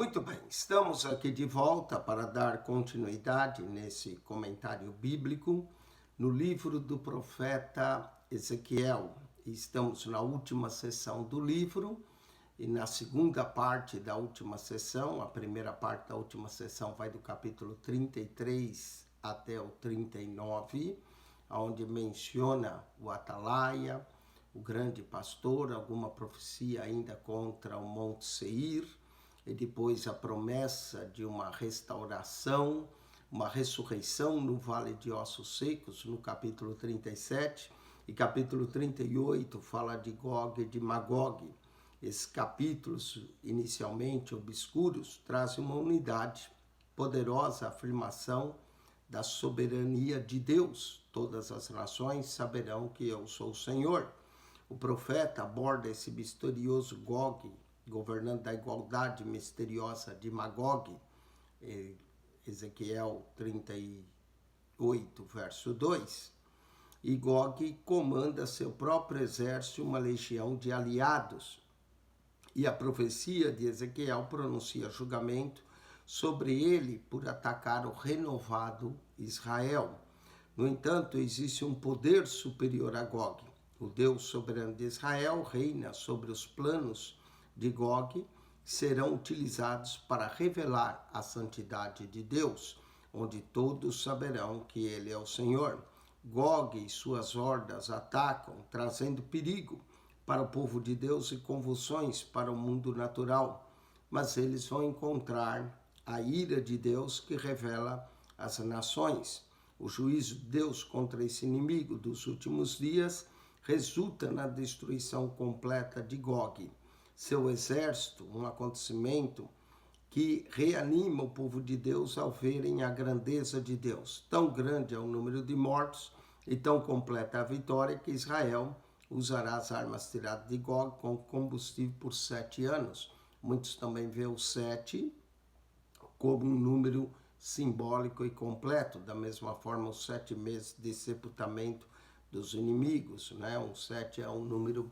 Muito bem, estamos aqui de volta para dar continuidade nesse comentário bíblico no livro do profeta Ezequiel. Estamos na última sessão do livro e na segunda parte da última sessão. A primeira parte da última sessão vai do capítulo 33 até o 39, onde menciona o Atalaia, o grande pastor, alguma profecia ainda contra o Monte Seir, e depois a promessa de uma restauração, uma ressurreição no Vale de Ossos Secos, no capítulo 37, e capítulo 38 fala de Gog e de Magog. Esses capítulos, inicialmente obscuros, trazem uma unidade, poderosa afirmação da soberania de Deus. Todas as nações saberão que eu sou o Senhor. O profeta aborda esse misterioso Gog, governante da igualdade misteriosa de Magog, Ezequiel 38, verso 2. E Gog comanda seu próprio exército, uma legião de aliados. E a profecia de Ezequiel pronuncia julgamento sobre ele por atacar o renovado Israel. No entanto, existe um poder superior a Gog. O Deus soberano de Israel reina sobre os planos de Gog, serão utilizados para revelar a santidade de Deus, onde todos saberão que ele é o Senhor. Gog e suas hordas atacam, trazendo perigo para o povo de Deus e convulsões para o mundo natural, mas eles vão encontrar a ira de Deus que revela as nações. O juízo de Deus contra esse inimigo dos últimos dias resulta na destruição completa de Gog. Seu exército, um acontecimento que reanima o povo de Deus ao verem a grandeza de Deus. Tão grande é o número de mortos e tão completa a vitória que Israel usará as armas tiradas de Gog como combustível por 7 anos. Muitos também veem o 7 como um número simbólico e completo, da mesma forma os 7 meses de sepultamento dos inimigos, né? O 7 é um número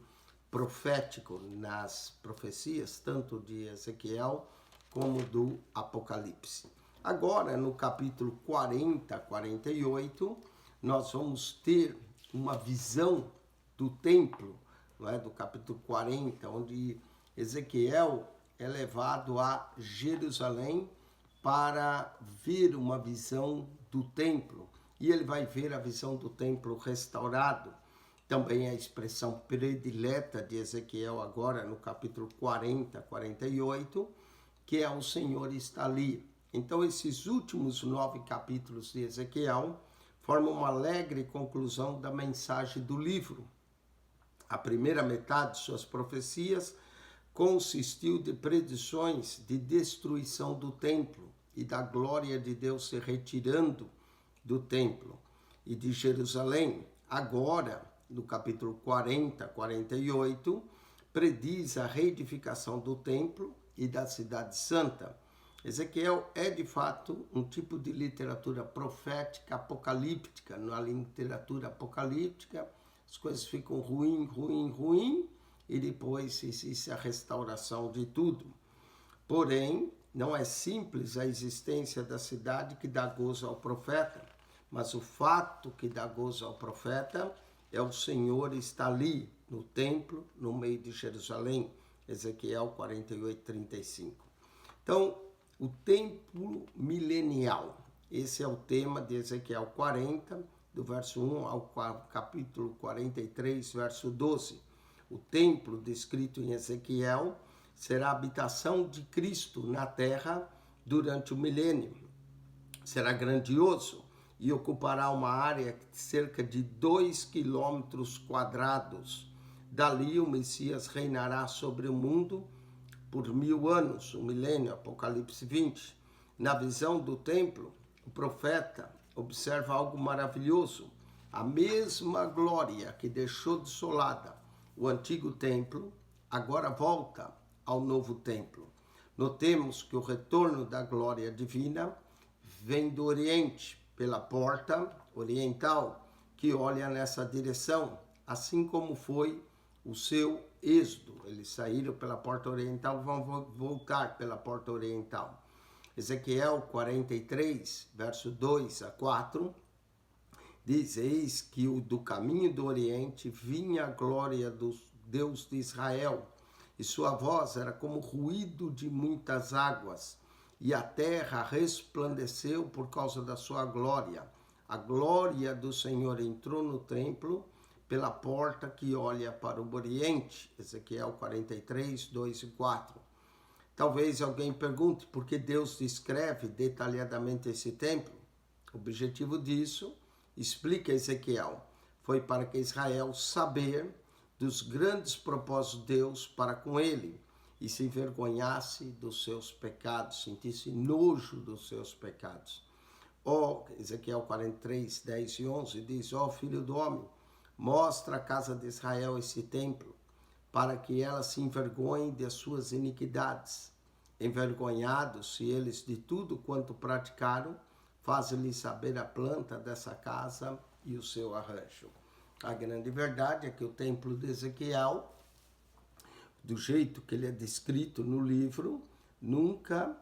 profético nas profecias, tanto de Ezequiel como do Apocalipse. Agora, no capítulo 40, 48, nós vamos ter uma visão do templo, não é? Do capítulo 40, onde Ezequiel é levado a Jerusalém para ver uma visão do templo. E ele vai ver a visão do templo restaurado. Também a expressão predileta de Ezequiel agora no capítulo 40, 48, que é o Senhor está ali. Então esses últimos 9 capítulos de Ezequiel formam uma alegre conclusão da mensagem do livro. A primeira metade de suas profecias consistiu de predições de destruição do templo e da glória de Deus se retirando do templo e de Jerusalém. Agora, no capítulo 40, 48, prediz a reedificação do templo e da cidade santa. Ezequiel é, de fato, um tipo de literatura profética apocalíptica. Na literatura apocalíptica, as coisas ficam ruim, e depois existe a restauração de tudo. Porém, não é simples a existência da cidade que dá gozo ao profeta, mas o fato que dá gozo ao profeta é o Senhor está ali, no templo, no meio de Jerusalém. Ezequiel 48, 35. Então, o templo milenial. Esse é o tema de Ezequiel 40, do verso 1 ao capítulo 43, verso 12. O templo descrito em Ezequiel será a habitação de Cristo na terra durante o milênio. Será grandioso e ocupará uma área de cerca de 2 quilômetros quadrados. Dali o Messias reinará sobre o mundo por 1000 anos, o milênio, Apocalipse 20. Na visão do templo, o profeta observa algo maravilhoso. A mesma glória que deixou desolada o antigo templo, agora volta ao novo templo. Notemos que o retorno da glória divina vem do Oriente, pela porta oriental, que olha nessa direção, assim como foi o seu Êxodo, eles saíram pela porta oriental, vão voltar pela porta oriental. Ezequiel 43, verso 2 a 4, diz: eis que do caminho do oriente vinha a glória do Deus de Israel, e sua voz era como ruído de muitas águas, e a terra resplandeceu por causa da sua glória. A glória do Senhor entrou no templo pela porta que olha para o oriente. Ezequiel 43, 2 e 4. Talvez alguém pergunte por que Deus descreve detalhadamente esse templo. O objetivo disso, explica Ezequiel, foi para que Israel saber dos grandes propósitos de Deus para com ele e se envergonhasse dos seus pecados, sentisse nojo dos seus pecados. Ezequiel 43, 10 e 11 diz: filho do homem, mostra à casa de Israel esse templo, para que ela se envergonhe de suas iniquidades. Envergonhados-se eles de tudo quanto praticaram, faz-lhes saber a planta dessa casa e o seu arranjo. A grande verdade é que o templo de Ezequiel, do jeito que ele é descrito no livro, nunca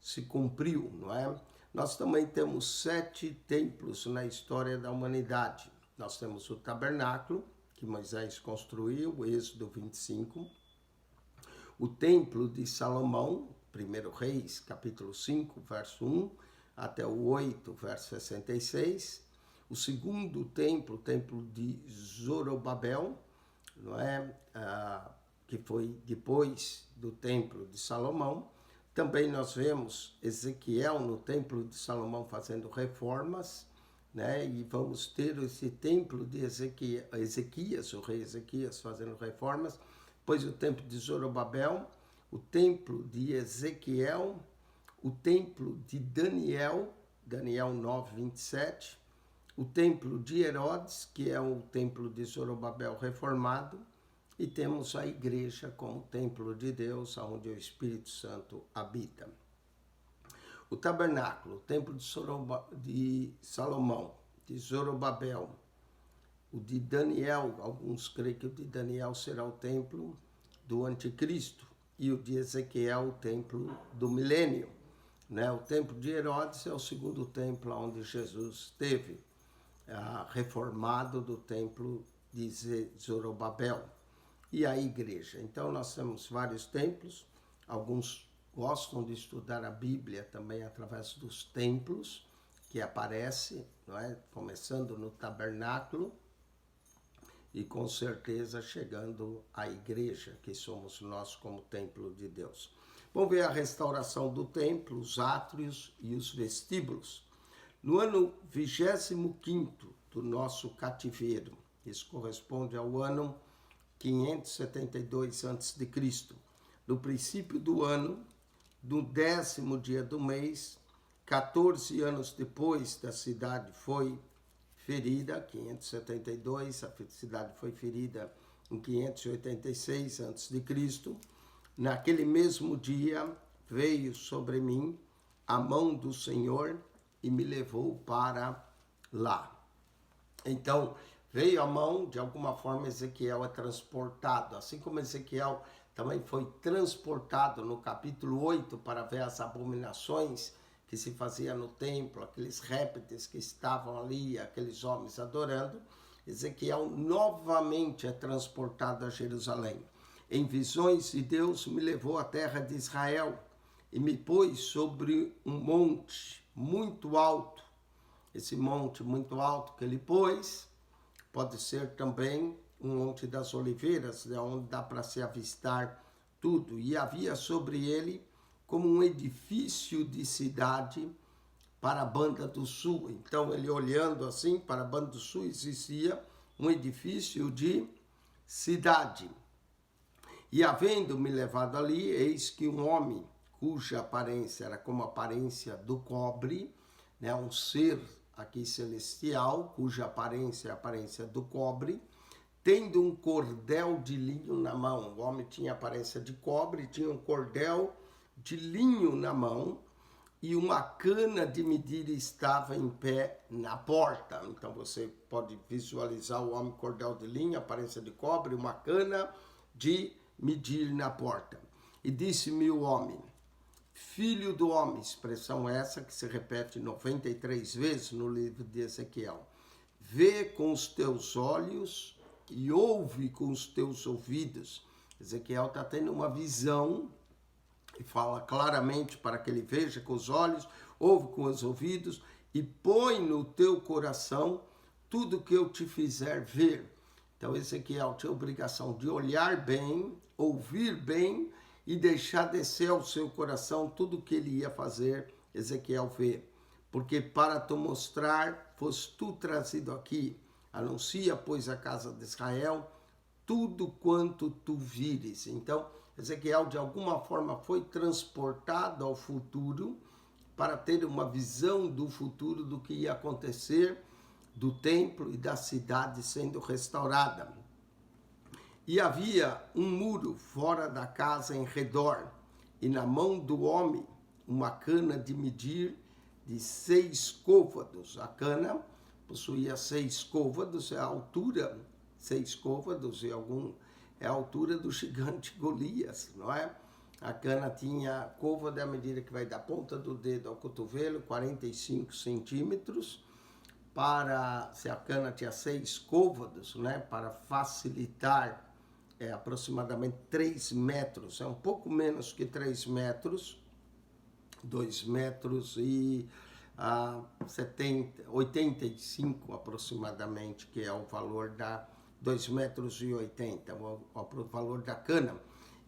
se cumpriu, não é? Nós também temos 7 templos na história da humanidade. Nós temos o tabernáculo, que Moisés construiu, Êxodo 25. O templo de Salomão, 1 Reis, capítulo 5, verso 1, até o 8, verso 66. O segundo templo, o templo de Zorobabel, não é? Que foi depois do templo de Salomão. Também nós vemos Ezequiel no templo de Salomão fazendo reformas, né? E vamos ter esse templo de Ezequias, o rei Ezequias, fazendo reformas. Depois o templo de Zorobabel, o templo de Ezequiel, o templo de Daniel, Daniel 9, 27, o templo de Herodes, que é o templo de Zorobabel reformado, e temos a igreja como templo de Deus, onde o Espírito Santo habita. O tabernáculo, o templo de Salomão, de Zorobabel, o de Daniel, alguns creem que o de Daniel será o templo do anticristo, e o de Ezequiel, o templo do milênio. Né? O templo de Herodes é o segundo templo onde Jesus esteve, reformado do templo de Zorobabel. E a igreja. Então nós temos vários templos, alguns gostam de estudar a Bíblia também através dos templos que aparece, não é? Começando no tabernáculo e com certeza chegando à igreja, que somos nós como templo de Deus. Vamos ver a restauração do templo, os átrios e os vestíbulos. No ano 25º do nosso cativeiro, isso corresponde ao ano 572 a.C., no princípio do ano, no 10º dia do mês, 14 anos depois da cidade foi ferida, 572, a cidade foi ferida em 586 a.C., naquele mesmo dia veio sobre mim a mão do Senhor e me levou para lá. Então, veio a mão, de alguma forma Ezequiel é transportado, assim como Ezequiel também foi transportado no capítulo 8 para ver as abominações que se fazia no templo, aqueles répteis que estavam ali, aqueles homens adorando. Ezequiel novamente é transportado a Jerusalém. Em visões, e Deus me levou à terra de Israel e me pôs sobre um monte muito alto. Esse monte muito alto que ele pôs pode ser também um Monte das Oliveiras, onde dá para se avistar tudo. E havia sobre ele como um edifício de cidade para a banda do sul. Então, ele olhando assim para a banda do sul, existia um edifício de cidade. E havendo-me levado ali, eis que um homem, cuja aparência era como a aparência do cobre, né, um ser aqui celestial, cuja aparência é a aparência do cobre, tendo um cordel de linho na mão. O homem tinha aparência de cobre, tinha um cordel de linho na mão, e uma cana de medir estava em pé na porta. Então você pode visualizar o homem cordel de linha, aparência de cobre, uma cana de medir na porta. E disse-me o homem: filho do homem, expressão essa que se repete 93 vezes no livro de Ezequiel, vê com os teus olhos e ouve com os teus ouvidos. Ezequiel está tendo uma visão e fala claramente para que ele veja com os olhos, ouve com os ouvidos e põe no teu coração tudo que eu te fizer ver. Então Ezequiel tinha a obrigação de olhar bem, ouvir bem e deixar descer ao seu coração tudo o que ele ia fazer. Ezequiel vê. Porque para te mostrar, foste tu trazido aqui. Anuncia, pois, a casa de Israel tudo quanto tu vires. Então, Ezequiel, de alguma forma, foi transportado ao futuro para ter uma visão do futuro, do que ia acontecer, do templo e da cidade sendo restaurada. E havia um muro fora da casa em redor, e na mão do homem uma cana de medir de 6 côvados. A cana possuía 6 côvados, é a altura, 6 côvados é a altura do gigante Golias, não é? A cana tinha côvado à medida que vai da ponta do dedo ao cotovelo, 45 centímetros. Se a cana tinha 6 côvados, né, para facilitar, aproximadamente 3 metros, é um pouco menos que 3 metros, 2 metros e 85 aproximadamente, que é o valor da 2 metros e 80, o valor da cana.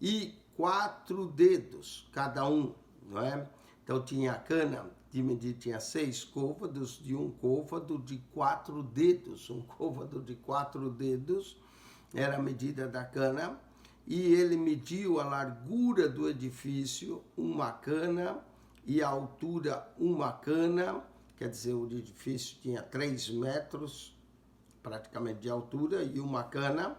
E 4 dedos cada um, não é? Então tinha a cana de medir, tinha 6 côvados, de um côvado de 4 dedos. Um côvado de 4 dedos era a medida da cana. E ele mediu a largura do edifício, uma cana, e a altura, uma cana. Quer dizer, o edifício tinha 3 metros praticamente de altura e uma cana,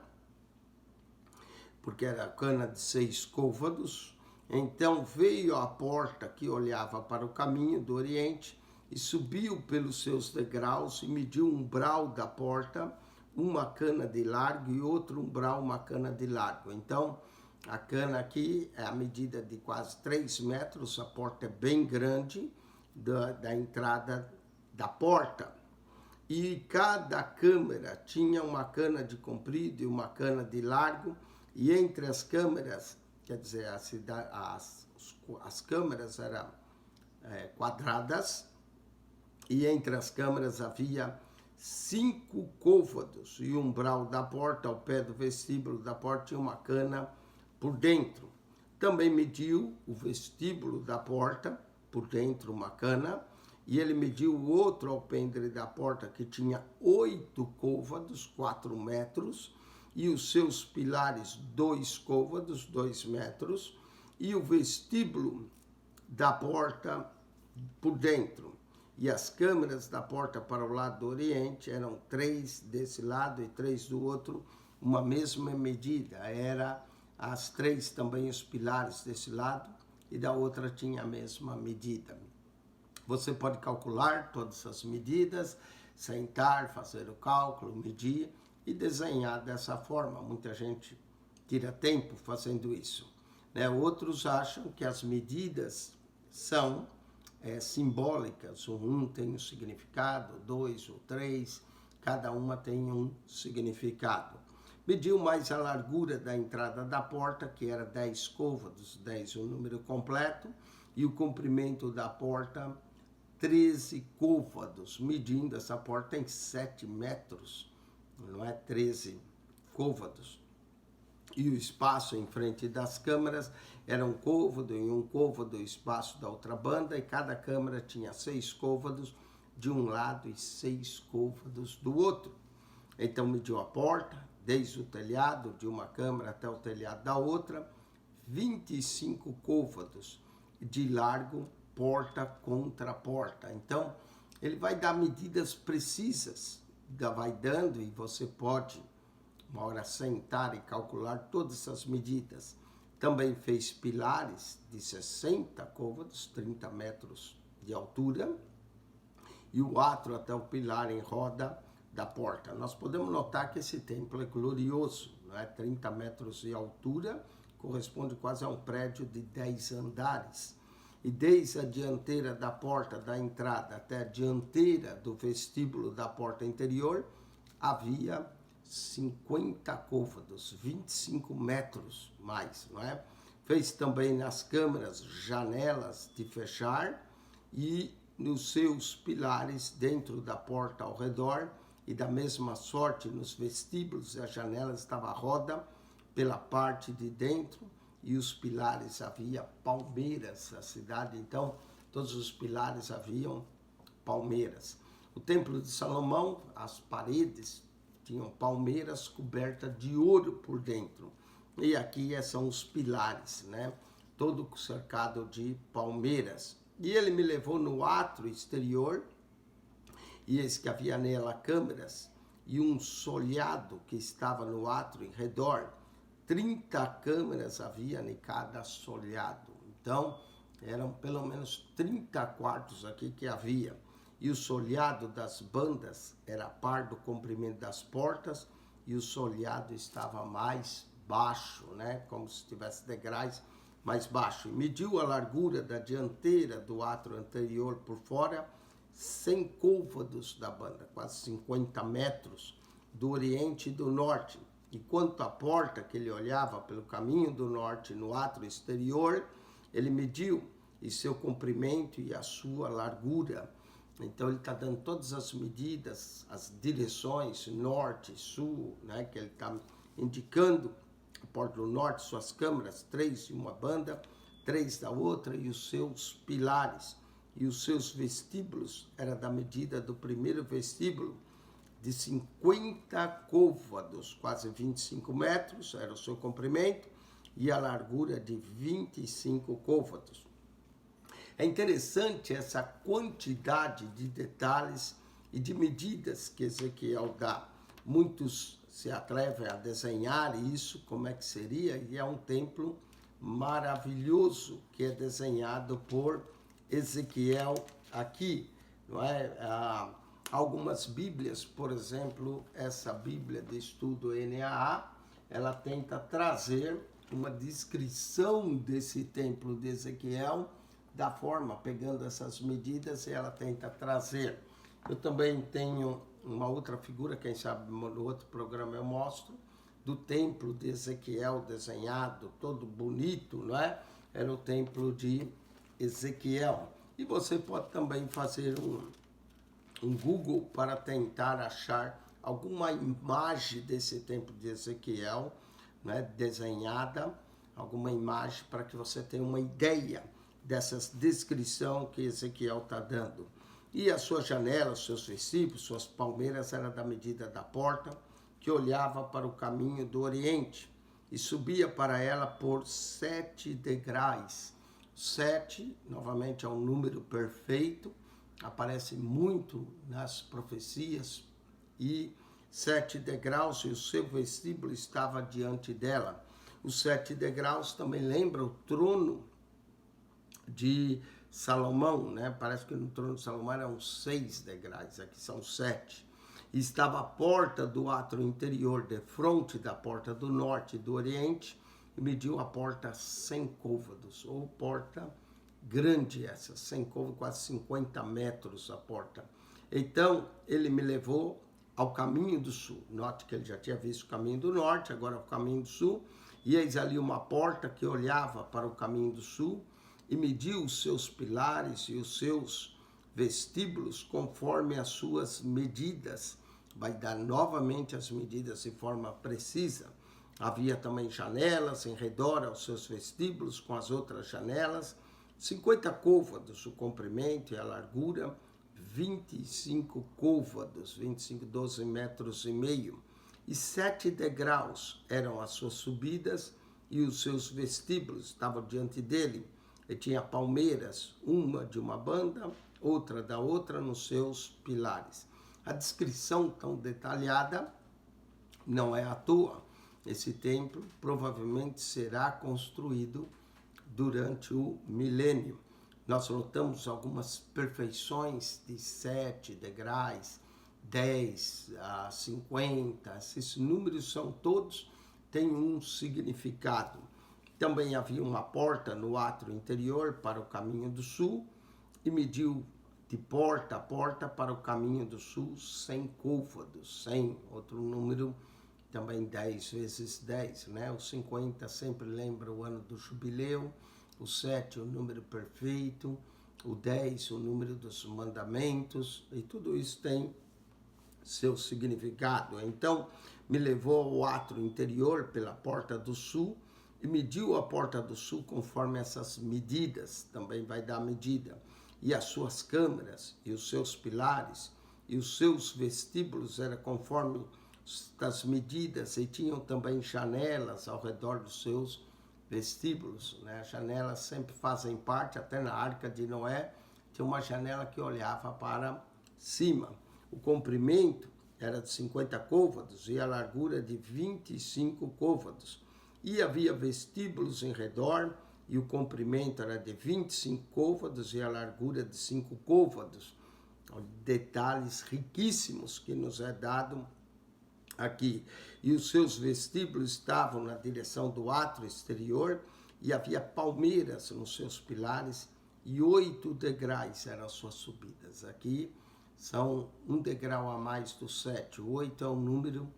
porque era cana de 6 côvados. Então veio à porta que olhava para o caminho do Oriente e subiu pelos seus degraus e mediu um umbral da porta, uma cana de largo, e outro umbral, uma cana de largo. Então a cana aqui é a medida de quase 3 metros, a porta é bem grande da entrada da porta. E cada câmara tinha uma cana de comprido e uma cana de largo, e entre as câmaras, quer dizer, as câmaras eram quadradas, e entre as câmaras havia 5 côvados, e o umbral da porta, ao pé do vestíbulo da porta, tinha uma cana por dentro. Também mediu o vestíbulo da porta, por dentro uma cana, e ele mediu o outro alpendre da porta, que tinha 8 côvados, 4 metros, e os seus pilares 2 côvados, 2 metros, e o vestíbulo da porta por dentro. E as câmaras da porta para o lado do Oriente eram 3 desse lado e 3 do outro, uma mesma medida. Era as 3 também os pilares desse lado, e da outra tinha a mesma medida. Você pode calcular todas essas medidas, sentar, fazer o cálculo, medir e desenhar dessa forma. Muita gente tira tempo fazendo isso, né? Outros acham que as medidas são simbólicas. Um tem um significado, 2 ou 3, cada uma tem um significado. Mediu mais a largura da entrada da porta, que era 10 côvados, 10 o número completo, e o comprimento da porta, 13 côvados, medindo essa porta em 7 metros, não é? 13 côvados. E o espaço em frente das câmaras era um côvado, e um côvado o espaço da outra banda, e cada câmara tinha 6 côvados de um lado e 6 côvados do outro. Então mediu a porta, desde o telhado de uma câmara até o telhado da outra, 25 côvados de largo, porta contra porta. Então, ele vai dar medidas precisas, vai dando, e você pode, uma hora, sentar e calcular todas essas medidas. Também fez pilares de 60 côvados, 30 metros de altura e o átrio até o pilar em roda da porta. Nós podemos notar que esse templo é glorioso, não é? 30 metros de altura, corresponde quase a um prédio de 10 andares. E desde a dianteira da porta da entrada até a dianteira do vestíbulo da porta interior, havia 50 côvados, 25 metros mais, não é? Fez também nas câmaras janelas de fechar e nos seus pilares dentro da porta ao redor, e da mesma sorte nos vestíbulos, a janela estava roda pela parte de dentro e os pilares havia palmeiras, a cidade, então todos os pilares haviam palmeiras. O templo de Salomão, as paredes tinham palmeiras cobertas de ouro por dentro. E aqui são os pilares, né? Todo cercado de palmeiras. E ele me levou no átrio exterior, e eis que havia nela câmeras, e um solhado que estava no átrio em redor. 30 câmeras havia em cada solhado. Então, eram pelo menos 30 quartos aqui que havia. E o solhado das bandas era par do comprimento das portas, e o solhado estava mais baixo, né? Como se tivesse degraus mais baixo. E mediu a largura da dianteira do átrio anterior por fora, 100 côvados da banda, quase 50 metros, do oriente e do norte. E quanto à porta que ele olhava pelo caminho do norte no átrio exterior, ele mediu e seu comprimento e a sua largura. Então ele está dando todas as medidas, as direções, norte, sul, né, que ele está indicando. A porta do norte, suas câmaras, 3 de uma banda, 3 da outra, e os seus pilares. E os seus vestíbulos era da medida do primeiro vestíbulo, de 50 côvados, quase 25 metros, era o seu comprimento, e a largura de 25 côvados. É interessante essa quantidade de detalhes e de medidas que Ezequiel dá. Muitos se atrevem a desenhar isso, como é que seria, e é um templo maravilhoso que é desenhado por Ezequiel aqui, não é? Algumas bíblias, por exemplo, essa Bíblia de Estudo NAA, ela tenta trazer uma descrição desse templo de Ezequiel, da forma, pegando essas medidas, e ela tenta trazer. Eu também tenho uma outra figura, quem sabe no outro programa eu mostro, do templo de Ezequiel desenhado, todo bonito, não é? Era o templo de Ezequiel. E você pode também fazer um Google para tentar achar alguma imagem desse templo de Ezequiel, né, desenhada, alguma imagem para que você tenha uma ideia dessa descrição que Ezequiel está dando. E as suas janelas, seus vestíbulos, suas palmeiras eram da medida da porta, que olhava para o caminho do oriente, e subia para ela por 7 degraus. 7, novamente, é um número perfeito, aparece muito nas profecias, e 7 degraus, e o seu vestíbulo estava diante dela. Os 7 degraus também lembram o trono de Salomão, né? Parece que no trono de Salomão eram 6 degraus, aqui são 7. E estava a porta do átrio interior, de fronte da porta do norte e do oriente, e mediu a porta 100 côvados, ou porta grande essa, 100 côvados, quase 50 metros a porta. Então, ele me levou ao caminho do sul. Note que ele já tinha visto o caminho do norte, agora o caminho do sul, e eis ali uma porta que olhava para o caminho do sul, e mediu os seus pilares e os seus vestíbulos conforme as suas medidas. Vai dar novamente as medidas de forma precisa. Havia também janelas em redor aos seus vestíbulos com as outras janelas, 50 côvados o comprimento e a largura, 25 côvados, 12 metros e meio. E 7 degraus eram as suas subidas, e os seus vestíbulos estavam diante dele. E tinha palmeiras, uma de uma banda, outra da outra, nos seus pilares. A descrição tão detalhada não é à toa. Esse templo provavelmente será construído durante o milênio. nós notamos algumas perfeições de 7 degraus, 10 a 50, esses números são todos, têm um significado. Também havia uma porta no átrio interior para o caminho do sul e mediu de porta a porta para o caminho do sul 100 côvados, 100, outro número também 10 vezes 10, né? O 50 sempre lembra o ano do jubileu, o 7 o número perfeito, o 10 o número dos mandamentos, e tudo isso tem seu significado. Então, me levou ao átrio interior pela porta do sul e mediu a porta do sul conforme essas medidas, também vai dar medida, e as suas câmaras, e os seus pilares, e os seus vestíbulos eram conforme das medidas, e tinham também janelas ao redor dos seus vestíbulos, né? As janelas sempre fazem parte, até na Arca de Noé, tinha uma janela que olhava para cima. O comprimento era de 50 côvados e a largura de 25 côvados. E havia vestíbulos em redor, e o comprimento era de 25 côvados e a largura de 5 côvados. Detalhes riquíssimos que nos é dado aqui. E os seus vestíbulos estavam na direção do átrio exterior, e havia palmeiras nos seus pilares, e 8 degraus eram as suas subidas. Aqui são 1 degrau a mais do 7. O 8 é o número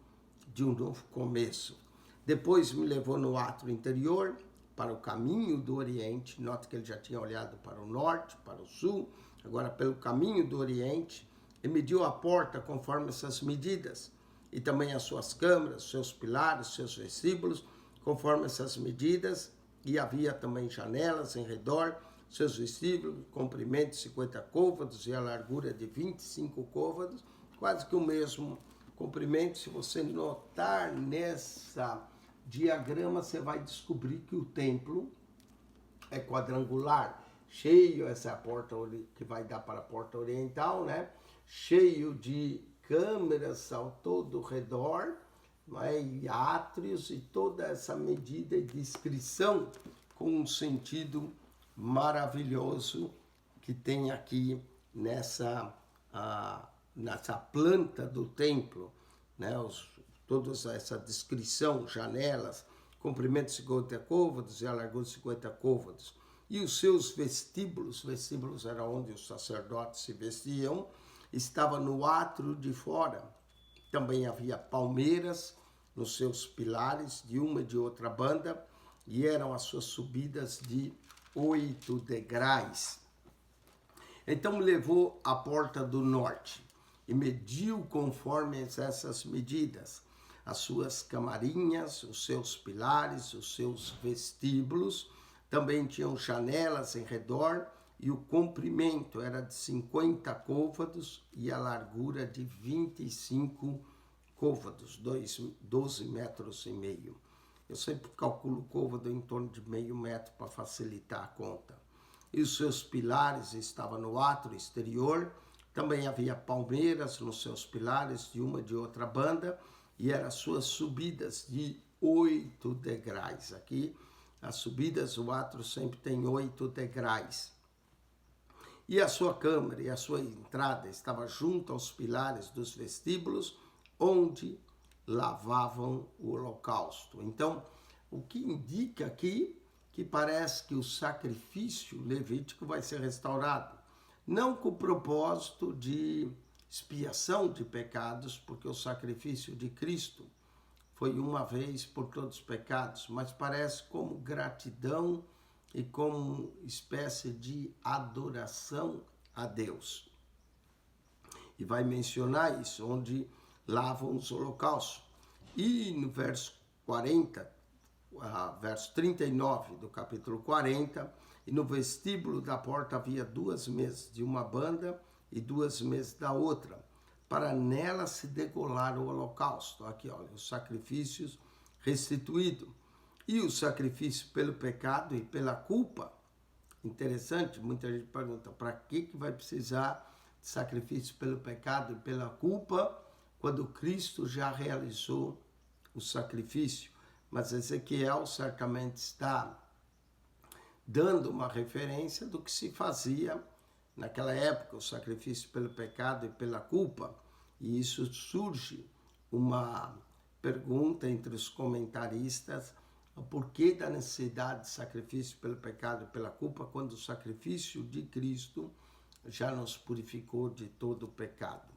de um novo começo. Depois me levou no átrio interior para o caminho do Oriente. Note que ele já tinha olhado para o norte, para o sul, agora pelo caminho do Oriente, e mediu a porta conforme essas medidas, e também as suas câmaras, seus pilares, seus vestíbulos, conforme essas medidas, e havia também janelas em redor, seus vestíbulos, comprimento de 50 côvados e a largura de 25 côvados, quase que o mesmo comprimento. Se você notar nessa diagrama, você vai descobrir que o templo é quadrangular, cheio, essa é a porta que vai dar para a porta oriental, né? Cheio de câmeras ao todo o redor, né? E átrios, e toda essa medida e descrição com um sentido maravilhoso que tem aqui nessa planta do templo, né? Toda essa descrição, janelas, comprimento de 50 côvados e a largura de 50 côvados. E os seus vestíbulos era onde os sacerdotes se vestiam, estava no átrio de fora. Também havia palmeiras nos seus pilares, de uma e de outra banda, e eram as suas subidas de 8 degraus. Então me levou à porta do norte e mediu conforme essas medidas as suas camarinhas, os seus pilares, os seus vestíbulos. Também tinham janelas em redor, e o comprimento era de 50 côvados e a largura de 25 côvados, 12 metros e meio. Eu sempre calculo o côvado em torno de meio metro para facilitar a conta. E os seus pilares estavam no átrio exterior. Também havia palmeiras nos seus pilares, de uma e de outra banda, e eram as suas subidas de 8 degraus. Aqui, as subidas, o átrio sempre tem 8 degraus. E a sua câmara e a sua entrada estava junto aos pilares dos vestíbulos, onde lavavam o holocausto. Então, o que indica aqui que parece que o sacrifício levítico vai ser restaurado. Não com o propósito de expiação de pecados, porque o sacrifício de Cristo foi uma vez por todos os pecados, mas parece como gratidão e como espécie de adoração a Deus. E vai mencionar isso, onde lavam os holocaustos. E no verso 40, verso 39 do capítulo 40, e no vestíbulo da porta havia 2 mesas de uma banda e 2 mesas da outra, para nela se degolar o holocausto. Aqui, olha, os sacrifícios restituídos. E o sacrifício pelo pecado e pela culpa. Interessante, muita gente pergunta, para que vai precisar de sacrifício pelo pecado e pela culpa, quando Cristo já realizou o sacrifício? Mas Ezequiel certamente está dando uma referência do que se fazia naquela época, o sacrifício pelo pecado e pela culpa. E isso surge uma pergunta entre os comentaristas: o porquê da necessidade de sacrifício pelo pecado e pela culpa, quando o sacrifício de Cristo já nos purificou de todo o pecado.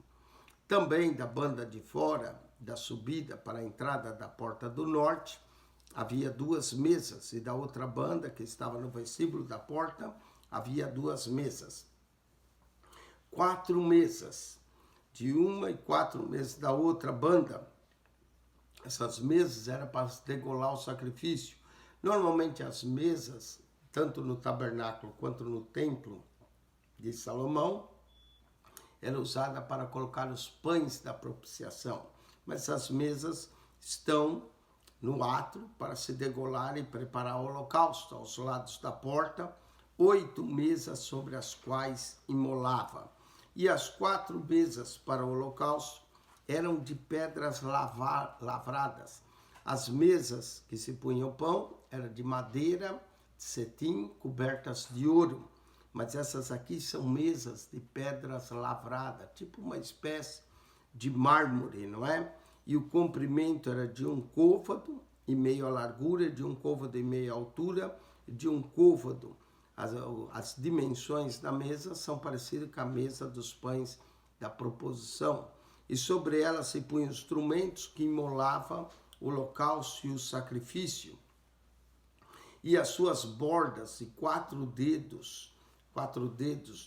Também da banda de fora, da subida para a entrada da porta do norte, havia 2 mesas, e da outra banda, que estava no vestíbulo da porta, havia 2 mesas. 4 mesas de uma e 4 mesas da outra banda. Essas mesas eram para degolar o sacrifício. Normalmente as mesas, tanto no tabernáculo quanto no templo de Salomão, era usada para colocar os pães da propiciação. Mas essas mesas estão no átrio para se degolar e preparar o holocausto. Aos lados da porta, 8 mesas sobre as quais imolava. E as 4 mesas para o holocausto eram de pedras lavradas. As mesas que se punha o pão eram de madeira, de cetim, cobertas de ouro. Mas essas aqui são mesas de pedras lavradas, tipo uma espécie de mármore, não é? E o comprimento era de 1 côvado e meio, a largura de 1 côvado e meio, a altura de 1 côvado. As dimensões da mesa são parecidas com a mesa dos pães da proposição. E sobre ela se punham instrumentos que imolavam o holocausto e o sacrifício. E as suas bordas, e 4 dedos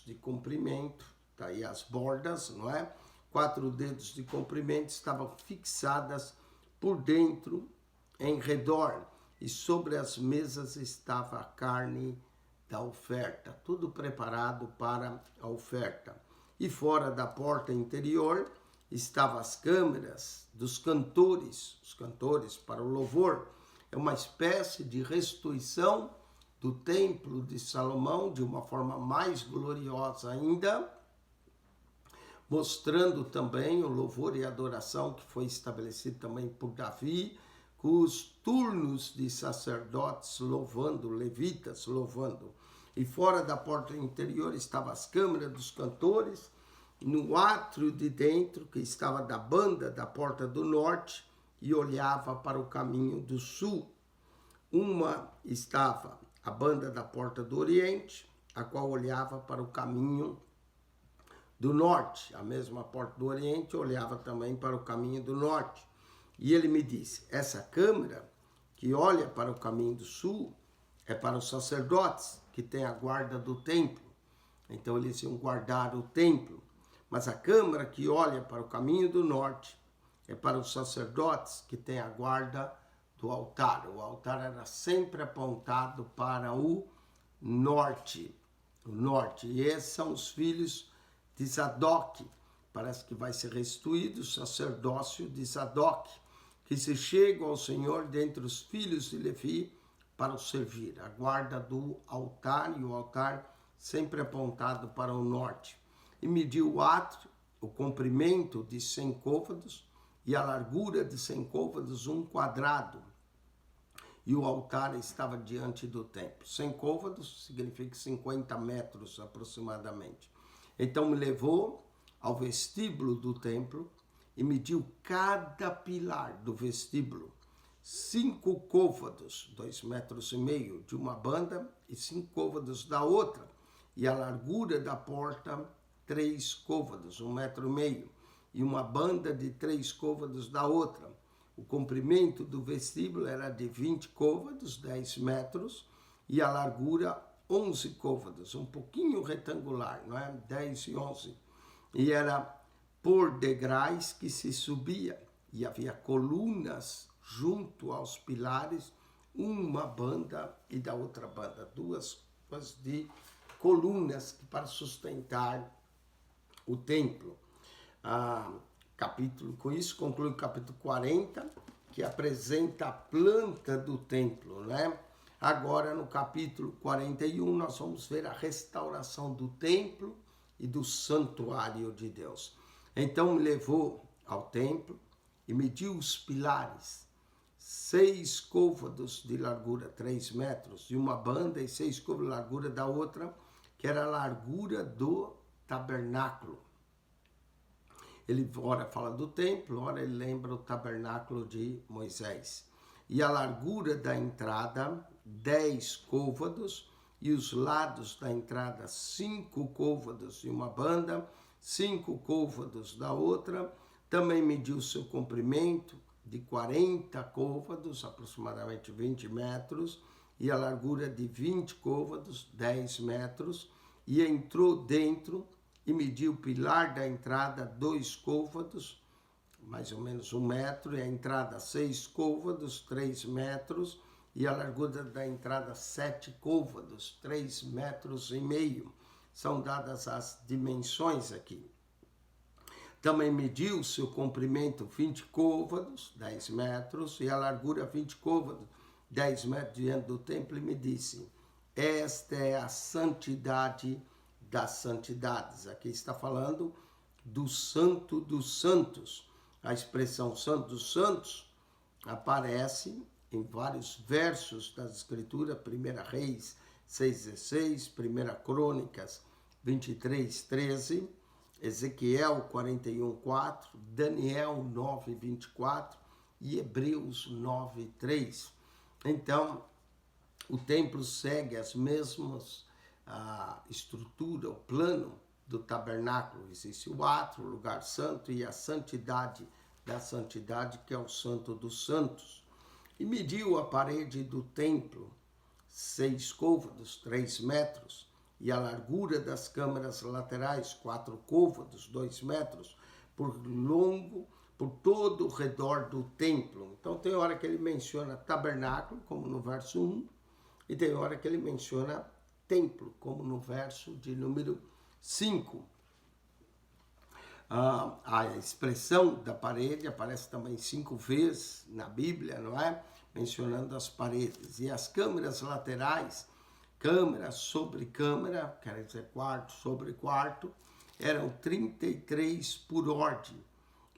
de comprimento, tá aí as bordas, não é? 4 dedos de comprimento estavam fixadas por dentro, em redor, e sobre as mesas estava a carne da oferta, tudo preparado para a oferta. E fora da porta interior estavam as câmeras dos cantores, os cantores para o louvor. É uma espécie de restituição do templo de Salomão, de uma forma mais gloriosa ainda, mostrando também o louvor e adoração que foi estabelecido também por Davi, com os turnos de sacerdotes louvando, levitas louvando. E fora da porta interior estavam as câmeras dos cantores, no átrio de dentro, que estava da banda da porta do norte, e olhava para o caminho do sul. Uma estava a banda da porta do oriente, a qual olhava para o caminho do norte. A mesma porta do oriente olhava também para o caminho do norte. E ele me disse: essa câmara que olha para o caminho do sul é para os sacerdotes que têm a guarda do templo. Então eles iam guardar o templo. Mas a câmara que olha para o caminho do norte é para os sacerdotes que têm a guarda do altar. O altar era sempre apontado para o norte. E esses são os filhos de Zadok. Parece que vai ser restituído o sacerdócio de Zadok, que se chega ao Senhor dentre os filhos de Levi para o servir. A guarda do altar, e o altar sempre apontado para o norte. E mediu o átrio, o comprimento de 100 côvados e a largura de 100 côvados, 1 quadrado. E o altar estava diante do templo. 100 côvados significa 50 metros aproximadamente. Então me levou ao vestíbulo do templo e mediu cada pilar do vestíbulo. 5 côvados, 2,5 metros de uma banda e 5 côvados da outra. E a largura da porta, 3 côvados, 1,5 metro. E uma banda de 3 côvados da outra. O comprimento do vestíbulo era de 20 côvados, 10 metros, e a largura 11 côvados, um pouquinho retangular, não é? 10 e 11. E era por degraus que se subia, e havia colunas junto aos pilares, uma banda e da outra banda, 2 de colunas para sustentar o templo. Com isso conclui o capítulo 40, que apresenta a planta do templo, né? Agora, no capítulo 41, nós vamos ver a restauração do templo e do santuário de Deus. Então, me levou ao templo e mediu os pilares, 6 côvados de largura, 3 metros, de uma banda, e 6 côvados de largura da outra, que era a largura do tabernáculo. Ele ora fala do templo, ora ele lembra o tabernáculo de Moisés. E a largura da entrada, 10 côvados, e os lados da entrada, 5 côvados de uma banda, 5 côvados da outra. Também mediu seu comprimento de 40 côvados, aproximadamente 20 metros, e a largura de 20 côvados, 10 metros, e entrou dentro e mediu o pilar da entrada 2 côvados, mais ou menos 1 metro, e a entrada 6 côvados, 3 metros, e a largura da entrada 7 côvados, 3 metros e meio. São dadas as dimensões aqui. Também mediu seu comprimento 20 côvados, 10 metros, e a largura 20 côvados, 10 metros diante do templo, e me disse: esta é a santidade das santidades. Aqui está falando do Santo dos Santos. A expressão Santo dos Santos aparece em vários versos das Escrituras, 1 Reis 6,16, 1 Crônicas 23,13, Ezequiel 41,4, Daniel 9,24 e Hebreus 9,3. Então, o templo segue as mesmas estrutura, o plano do tabernáculo. Existe o átrio, o lugar santo, e a santidade da santidade, que é o Santo dos Santos. E mediu a parede do templo, 6 côvados, 3 metros, e a largura das câmaras laterais, 4 côvados, 2 metros, por todo o redor do templo. Então tem hora que ele menciona tabernáculo, como no verso 1, e tem hora que ele menciona templo, como no verso de número 5. A expressão da parede aparece também 5 vezes na Bíblia, não é? Mencionando as paredes. E as câmeras laterais, câmara sobre câmara, quer dizer quarto sobre quarto, eram 33 por ordem,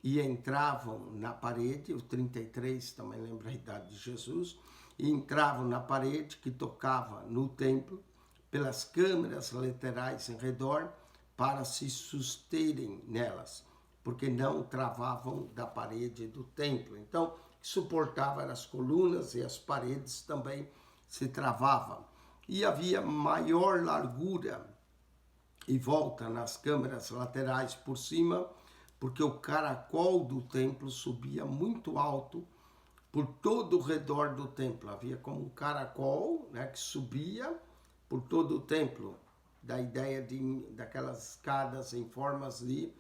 e entravam na parede, o 33 também lembra a idade de Jesus, e entravam na parede que tocava no templo, pelas câmeras laterais em redor, para se susterem nelas, porque não travavam da parede do templo. Então, suportava as colunas, e as paredes também se travavam. E havia maior largura e volta nas câmeras laterais por cima, porque o caracol do templo subia muito alto por todo o redor do templo. Havia como um caracol, né, que subia por todo o templo, da ideia daquelas escadas em formas de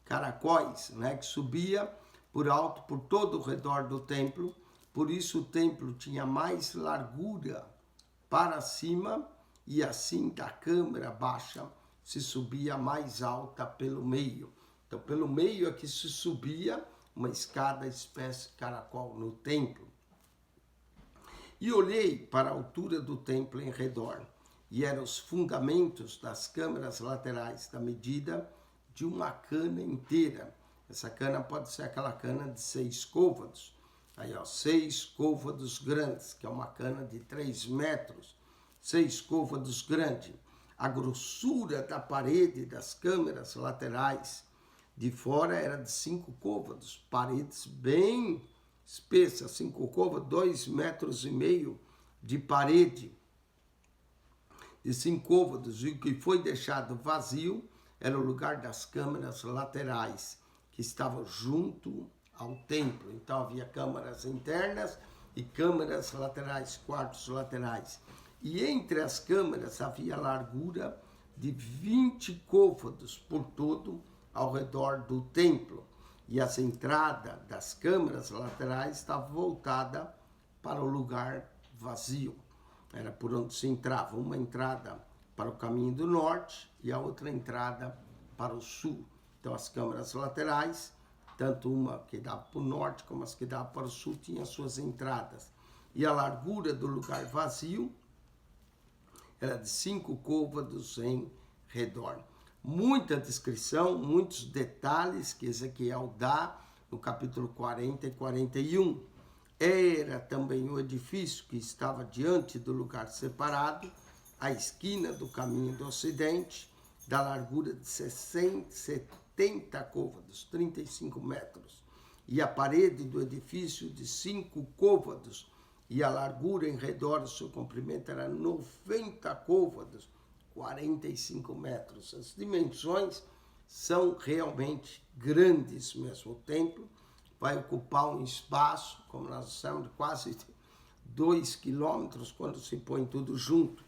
caracóis, né, que subia por alto por todo o redor do templo. Por isso o templo tinha mais largura para cima, e assim da câmara baixa se subia mais alta pelo meio. Então pelo meio é que se subia uma escada espécie de caracol no templo. E olhei para a altura do templo em redor, e eram os fundamentos das câmaras laterais da medida de uma cana inteira. Essa cana pode ser aquela cana de 6 côvados. Aí, 6 côvados grandes, que é uma cana de 3 metros. 6 côvados grande. A grossura da parede das câmaras laterais de fora era de 5 côvados. Paredes bem espessas, 5 côvados, 2,5 metros de parede. De 5 côvados, e o que foi deixado vazio era o lugar das câmaras laterais, que estavam junto ao templo. Então havia câmaras internas e câmaras laterais, quartos laterais. E entre as câmaras havia largura de 20 côvados por todo ao redor do templo. E as entradas das câmaras laterais estavam voltadas para o lugar vazio. Era por onde se entrava, uma entrada para o caminho do norte e a outra entrada para o sul. Então as câmaras laterais, tanto uma que dava para o norte como as que davam para o sul, tinham suas entradas. E a largura do lugar vazio era de 5 côvados em redor. Muita descrição, muitos detalhes que Ezequiel dá no capítulo 40 e 41. Era também o edifício que estava diante do lugar separado, à esquina do caminho do ocidente, da largura de 70 côvados, 35 metros, e a parede do edifício de 5 côvados, e a largura em redor do seu comprimento era 90 côvados, 45 metros. As dimensões são realmente grandes mesmo. O templo vai ocupar um espaço, como nós dissemos, de quase 2 quilômetros quando se põe tudo junto.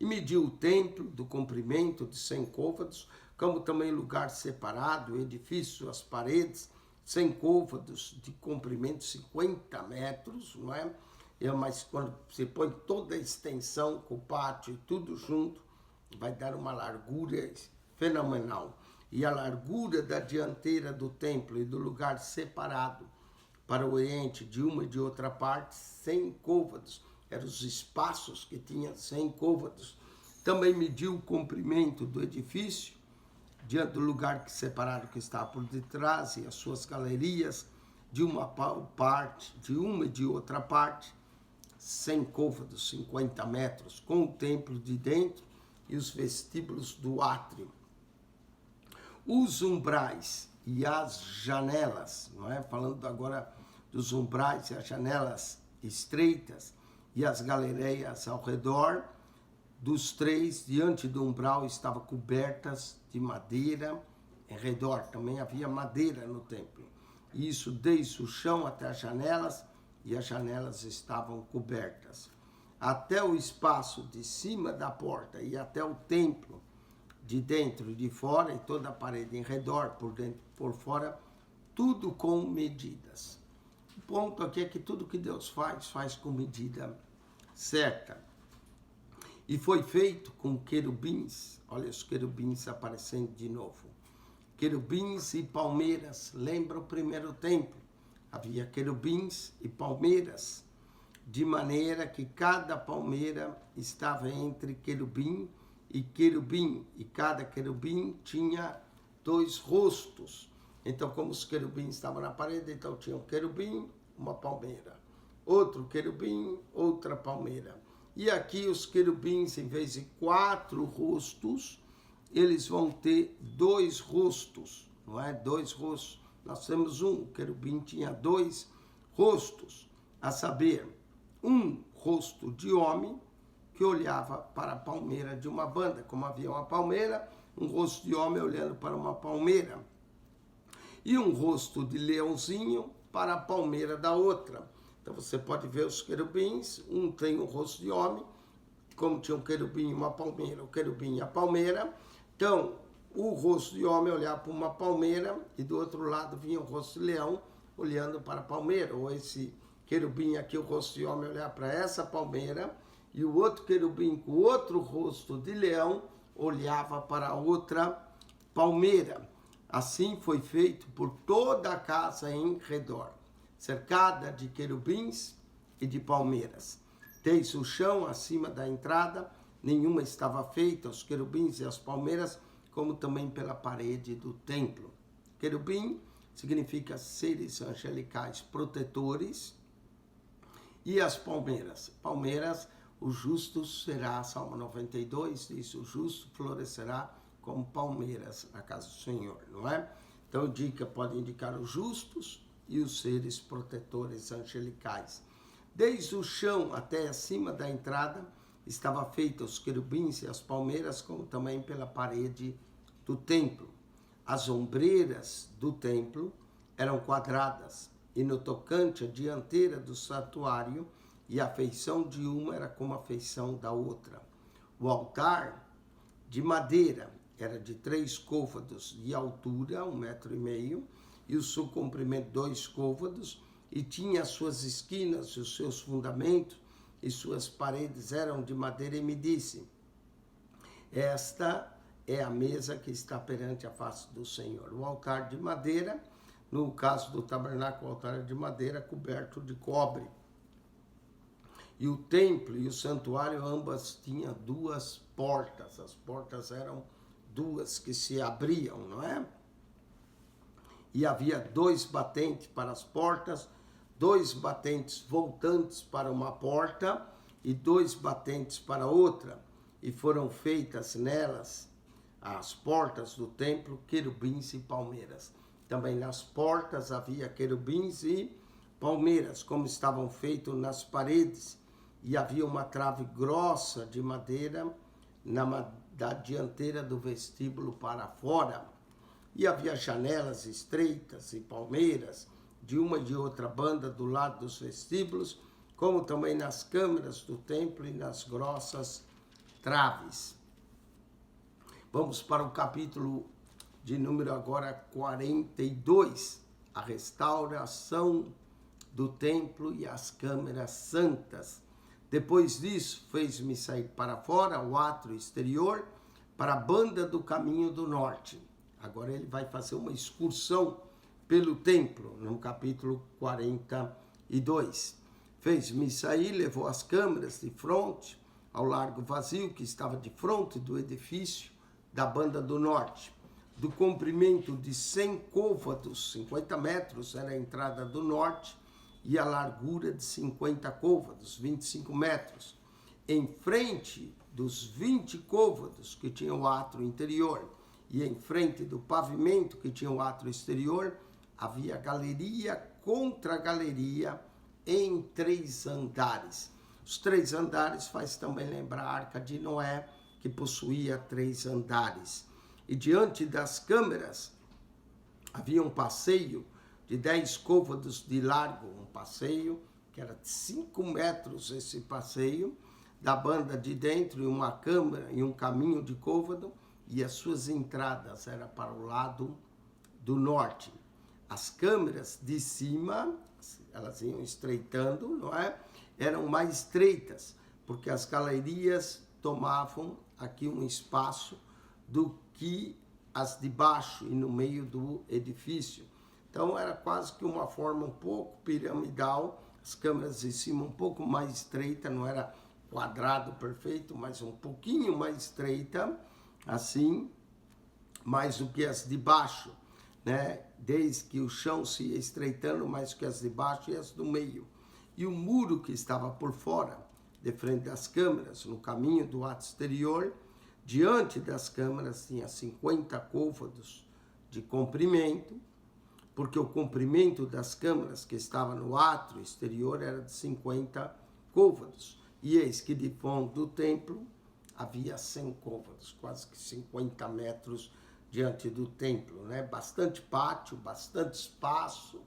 E mediu o templo do comprimento de 100 côvados, como também lugar separado, o edifício, as paredes, 100 côvados de comprimento, 50 metros, não é? Mas quando você põe toda a extensão com o pátio e tudo junto, vai dar uma largura fenomenal. E a largura da dianteira do templo e do lugar separado para o oriente de uma e de outra parte, 100 côvados. Eram os espaços que tinham 100 côvados. Também mediu o comprimento do edifício, diante do lugar separado que está por detrás, e as suas galerias, de uma parte, de uma e de outra parte, 100 côvados, 50 metros, com o templo de dentro e os vestíbulos do átrio. Os umbrais e as janelas, não é? Falando agora dos umbrais e as janelas estreitas e as galerias ao redor dos três, diante do umbral, estavam cobertas de madeira, em redor também havia madeira no templo. Isso desde o chão até as janelas, e as janelas estavam cobertas. Até o espaço de cima da porta e até o templo, de dentro e de fora, e toda a parede em redor, por dentro e por fora, tudo com medidas. O ponto aqui é que tudo que Deus faz com medida certa. E foi feito com querubins, olha os querubins aparecendo de novo. Querubins e palmeiras, lembra o primeiro templo? Havia querubins e palmeiras, de maneira que cada palmeira estava entre querubim, e cada querubim tinha 2 rostos. Então, como os querubins estavam na parede, então tinha um querubim, uma palmeira. Outro querubim, outra palmeira. E aqui os querubins, em vez de 4 rostos, eles vão ter 2 rostos, não é? 2 rostos. Nós temos um, o querubim tinha 2 rostos, a saber, um rosto de homem, que olhava para a palmeira de uma banda, como havia uma palmeira, um rosto de homem olhando para uma palmeira, e um rosto de leãozinho para a palmeira da outra. Então você pode ver os querubins, um tem um rosto de homem, como tinha um querubim e uma palmeira, o querubim e a palmeira. Então, o rosto de homem olhava para uma palmeira, e do outro lado vinha o rosto de leão olhando para a palmeira, ou esse querubim aqui, o rosto de homem olhava para essa palmeira, e o outro querubim com outro rosto de leão olhava para outra palmeira. Assim foi feito por toda a casa em redor, cercada de querubins e de palmeiras. Desde o chão acima da entrada, nenhuma estava feita, os querubins e as palmeiras, como também pela parede do templo. Querubim significa seres angelicais protetores, e as palmeiras. Palmeiras, o justo será, Salmo 92 diz, o justo florescerá como palmeiras na casa do Senhor, não é? Então pode indicar os justos e os seres protetores angelicais. Desde o chão até acima da entrada estava feita os querubins e as palmeiras, como também pela parede do templo. As ombreiras do templo eram quadradas, e no tocante à dianteira do santuário, e a feição de uma era como a feição da outra. O altar de madeira era de 3 côvados de altura, 1,5 metros, e o seu comprimento 2 côvados, e tinha as suas esquinas, os seus fundamentos, e suas paredes eram de madeira, e me disse: esta é a mesa que está perante a face do Senhor. O altar de madeira, no caso do tabernáculo, o altar de madeira coberto de cobre. E o templo e o santuário, ambas tinham 2 portas. As portas eram 2 que se abriam, não é? E havia 2 batentes para as portas, 2 batentes voltantes para uma porta e 2 batentes para outra, e foram feitas nelas, as portas do templo, querubins e palmeiras. Também nas portas havia querubins e palmeiras, como estavam feitos nas paredes, e havia uma trave grossa de madeira da dianteira do vestíbulo para fora, e havia janelas estreitas e palmeiras de uma e de outra banda do lado dos vestíbulos, como também nas câmaras do templo e nas grossas traves. Vamos para o capítulo de número agora 42, a restauração do templo e as câmeras santas. Depois disso, fez-me sair para fora, o átrio exterior, para a banda do caminho do norte. Agora ele vai fazer uma excursão pelo templo, no capítulo 42. Fez-me sair, levou as câmeras de fronte ao largo vazio que estava de fronte do edifício da banda do norte. Do comprimento de 100 côvados, 50 metros era a entrada do norte, e a largura de 50 côvados, 25 metros. Em frente dos 20 côvados que tinham o átrio interior e em frente do pavimento que tinha o átrio exterior, havia galeria contra galeria em 3 andares. Os 3 andares faz também lembrar a Arca de Noé, que possuía 3 andares. E diante das câmeras havia um passeio de 10 côvados de largo, um passeio que era de 5 metros esse passeio, da banda de dentro, e uma câmara e um caminho de côvado, e as suas entradas eram para o lado do norte. As câmeras de cima, elas iam estreitando, não é? Eram mais estreitas, porque as galerias tomavam aqui um espaço do que as de baixo e no meio do edifício. Então era quase que uma forma um pouco piramidal, as câmeras de cima um pouco mais estreita, não era quadrado perfeito, mas um pouquinho mais estreita, assim, mais do que as de baixo, né? Desde que o chão se ia estreitando mais que as de baixo e as do meio. E o muro que estava por fora, de frente das câmeras, no caminho do átrio exterior, diante das câmeras tinha 50 côvados de comprimento, porque o comprimento das câmeras que estava no átrio exterior era de 50 côvados. E eis que de fundo do templo havia 100 côvados, quase que 50 metros diante do templo, né? Bastante pátio, bastante espaço,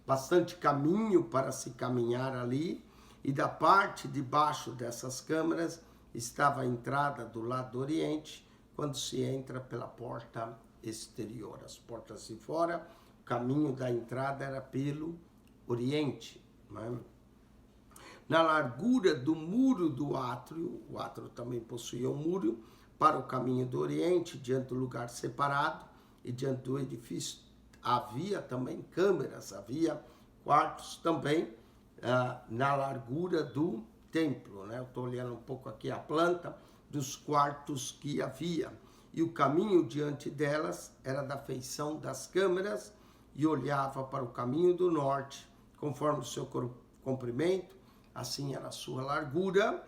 bastante caminho para se caminhar ali. E da parte de baixo dessas câmeras estava a entrada do lado do oriente, quando se entra pela porta exterior. As portas de fora, o caminho da entrada era pelo oriente, né? Na largura do muro do átrio, o átrio também possuía um muro, para o caminho do oriente, diante do lugar separado, e diante do edifício havia também câmeras, havia quartos também, na largura do templo, né? Eu estou olhando um pouco aqui a planta dos quartos que havia. E o caminho diante delas era da feição das câmeras e olhava para o caminho do norte, conforme o seu comprimento, assim era a sua largura,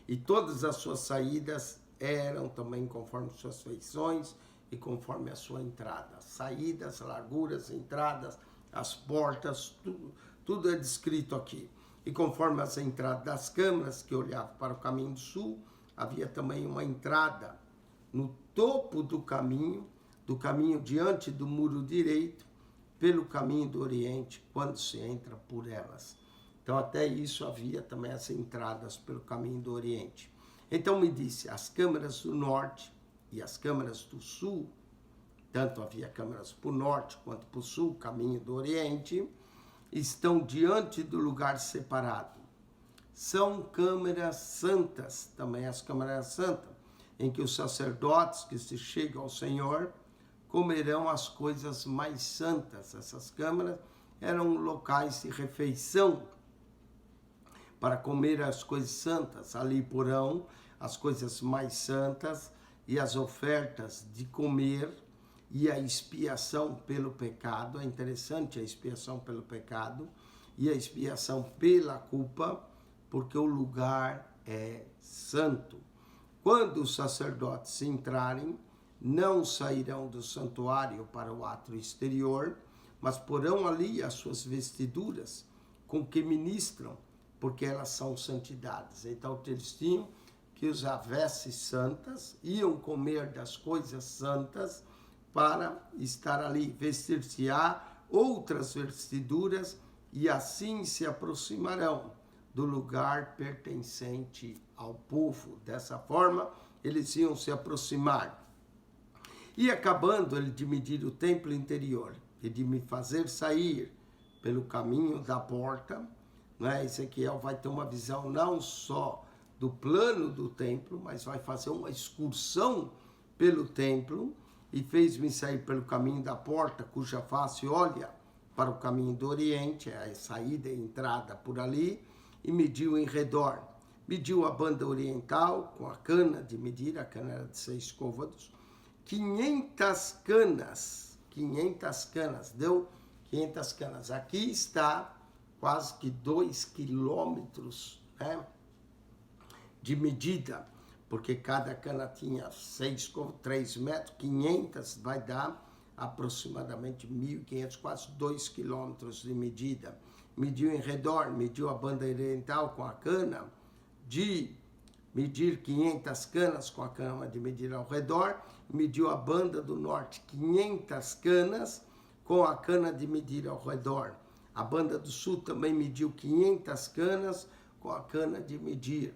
e todas as suas saídas eram também conforme suas feições e conforme a sua entrada. Saídas, larguras, entradas, as portas, tudo é descrito aqui. E conforme as entradas das câmaras que olhavam para o caminho do sul, havia também uma entrada no topo do caminho diante do muro direito, pelo caminho do oriente, quando se entra por elas. Então, até isso havia também as entradas pelo caminho do oriente. Então, me disse, as câmaras do norte e as câmaras do sul, tanto havia câmaras para o norte quanto para o sul, caminho do oriente, estão diante do lugar separado. São câmaras santas, também as câmaras santas, em que os sacerdotes que se chegam ao Senhor comerão as coisas mais santas. Essas câmaras eram locais de refeição para comer as coisas santas. Ali porão as coisas mais santas e as ofertas de comer e a expiação pelo pecado. É interessante a expiação pelo pecado e a expiação pela culpa, porque o lugar é santo. Quando os sacerdotes entrarem, não sairão do santuário para o átrio exterior, mas porão ali as suas vestiduras com que ministram, porque elas são santidades. Então eles tinham que usar vestes santas, iam comer das coisas santas para estar ali, vestir-se-á outras vestiduras, e assim se aproximarão do lugar pertencente ao povo. Dessa forma, eles iam se aproximar. E acabando ele de medir o templo interior e de me fazer sair pelo caminho da porta, né? Ezequiel vai ter uma visão não só do plano do templo, mas vai fazer uma excursão pelo templo, e fez-me sair pelo caminho da porta, cuja face olha para o caminho do Oriente, é a saída e entrada por ali, e mediu em redor. Mediu a banda oriental com a cana de medir, a cana era de 6 côvados, 500 canas, deu 500 canas. Aqui está quase que 2 quilômetros, né, de medida, porque cada cana tinha 3 metros, 500 vai dar aproximadamente 1.500, quase 2 quilômetros de medida. Mediu em redor, mediu a banda oriental com a cana de medir 500 canas com a cana de medir ao redor, mediu a banda do norte 500 canas com a cana de medir ao redor. A banda do sul também mediu 500 canas com a cana de medir,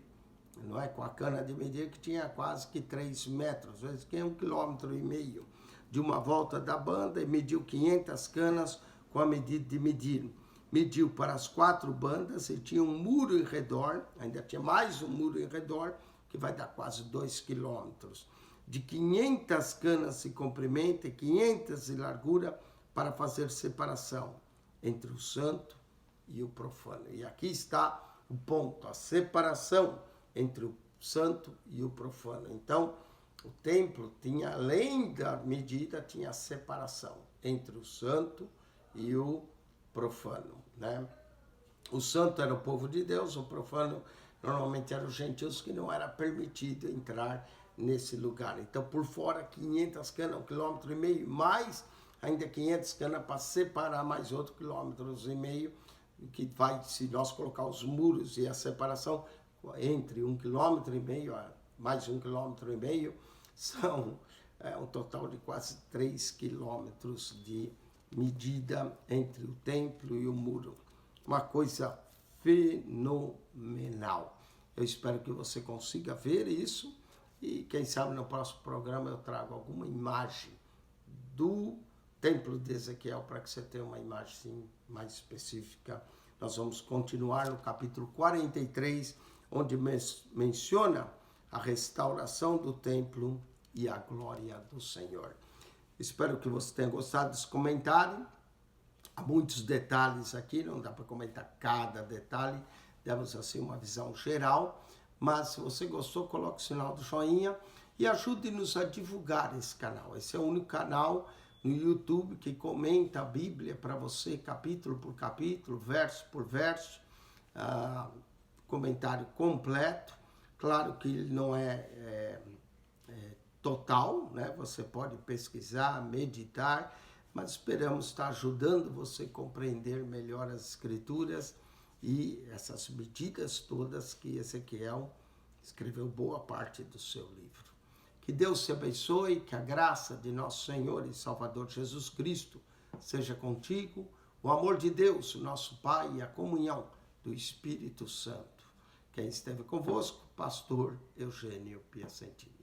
não é? Com a cana de medir que tinha quase que 3 metros, às vezes que é 1,5 km de uma volta da banda, e mediu 500 canas com a medida de medir. Mediu para as 4 bandas e tinha um muro em redor, ainda tinha mais um muro em redor, que vai dar quase 2 quilômetros. De 500 canas de comprimento e 500 de largura, para fazer separação entre o santo e o profano. E aqui está o ponto, a separação entre o santo e o profano. Então, o templo tinha, além da medida, tinha a separação entre o santo e o profano, né? O santo era o povo de Deus, o profano normalmente eram os gentios, que não era permitido entrar nesse lugar. Então, por fora, 500 canas, 1,5 km, mais ainda 500 canas para separar mais outro 1,5 km, que vai, se nós colocar os muros e a separação entre 1,5 km, mais 1,5 km, são um total de quase 3 quilômetros de medida entre o templo e o muro. Uma coisa fenomenal. Eu espero que você consiga ver isso, e quem sabe no próximo programa eu trago alguma imagem do templo de Ezequiel para que você tenha uma imagem mais específica. Nós vamos continuar no capítulo 43, onde menciona a restauração do templo e a glória do Senhor. Espero que você tenha gostado desse comentário. Há muitos detalhes aqui, não dá para comentar cada detalhe, demos assim uma visão geral, mas se você gostou, coloque o sinal do joinha e ajude-nos a divulgar esse canal. Esse é o único canal no YouTube que comenta a Bíblia para você, capítulo por capítulo, verso por verso, comentário completo. Claro que ele não é total, né? Você pode pesquisar, meditar, mas esperamos estar ajudando você a compreender melhor as Escrituras e essas medidas todas que Ezequiel escreveu boa parte do seu livro. Que Deus te abençoe, que a graça de nosso Senhor e Salvador Jesus Cristo seja contigo, o amor de Deus, nosso Pai, e a comunhão do Espírito Santo. Quem esteve convosco, pastor Eugênio Piacentini.